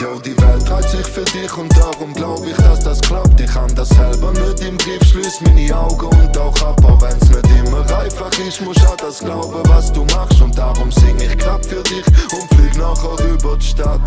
yo, die Welt dreht sich für dich und darum glaub ich, dass das klappt. Ich kann das selber nicht im Griff, schließ meine Augen und tauch ab. Auch wenn's nicht immer einfach ist, musst an das glauben, was du machst. Und darum sing ich grad für dich und flieg nachher über die Stadt.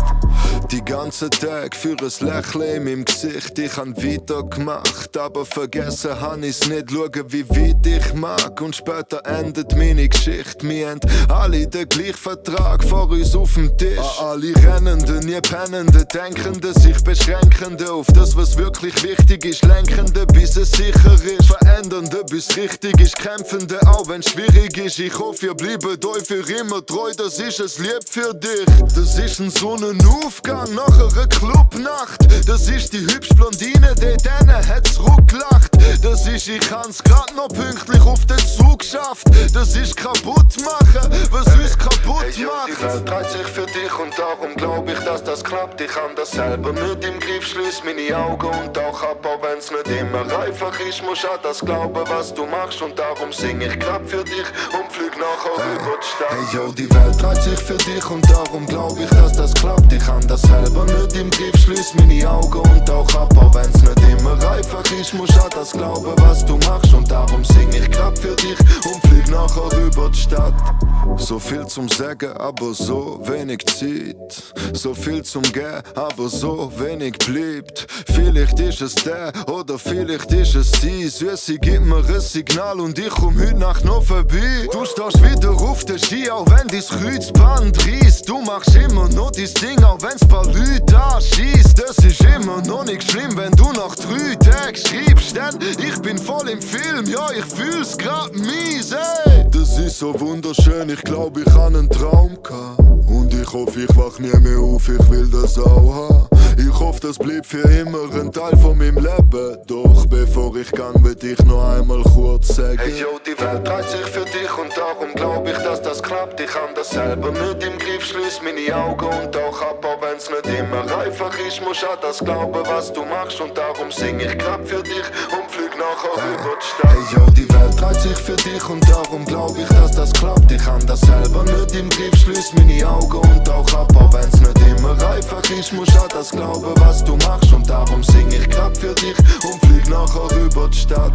Die ganzen Tag für ein Lächeln in meinem Gesicht. Ich han weitergemacht, aber vergessen han ich's nicht. Schauen, wie weit ich mag und später endet meine Geschichte. Wir haben alle den gleichen Vertrag vor uns auf dem Tisch. Alle Rennenden, nie Pennenden, Denkenden, sich Beschränkende auf das, was wirklich wichtig ist. Lenkende, bis es sicher ist. Verändernde, bis richtig ist. Kämpfende, auch wenn's schwierig ist. Ich hoffe, ihr bleibt euch für immer treu. Das ist es lieb für dich. Das ist ein Sonnenaufgang nach einer Clubnacht. Das ist die hübsche Blondine, die denen hat zurückgelacht. Das ist, ich hab's grad noch pünktlich auf den Zug geschafft. Das ist kaputt machen, was uns kaputt macht. Die Welt dreht sich für dich und darum glaub ich, dass das klappt. Ich kann das selber nicht im Griff, schließ meine Augen und tauch ab. Auch wenn's nicht immer einfach ist, musst an das glauben, was du machst. Und darum sing ich grad für dich und flieg nachher über die Stadt. Hey yo, die Welt dreht sich für dich und darum glaub ich, dass das klappt. Ich kann das selber nicht im Griff, schließ meine Augen und tauch ab. Auch wenn's nicht immer einfach ist, musst an das glauben, was du machst. Und darum sing ich grad für dich und flieg nachher über die Stadt. So viel zum Sagen, aber so wenig Zeit. So viel zum Gehen, aber so wenig bleibt. Vielleicht ist es der oder vielleicht ist es sie. Süße, gib mir ein Signal und ich komm heute Nacht noch vorbei. Du stehst wieder auf den Ski, auch wenn dein Kreuzband reißt. Du machst immer noch dein Ding, auch wenn's paar Leute anschießt. Das ist immer noch nicht schlimm, wenn du nach 3 Tagen schreibst. Denn ich bin voll im Film, ja, ich fühl's grad mies, ey. Das ist so wunderschön, ich glaub, ich han einen Traum gehabt. Und ich hoffe, ich wach nie mehr auf, ich will das auch haben. Ich hoffe, das bleibt für immer ein Teil von meinem Leben. Doch bevor ich gang, will ich noch einmal kurz sagen: Hey yo, die Welt dreht sich für dich und darum glaub ich, dass das klappt. Ich kann das selber nicht im Griff, schließ meine Augen und tauch ab. Auch wenn's nicht immer einfach ist, musst an das glauben, was du machst. Und darum sing ich grad für dich und flieg nachher über die Stadt. Hey yo, die Welt dreht sich für dich und darum glaub ich, dass das klappt. Ich kann das selber nicht im Griff, schließ meine Augen und tauch ab. Auch wenn's nicht immer einfach ist, musst an das glauben, was du machst. Und darum sing ich grad für dich und flieg nachher über die Stadt.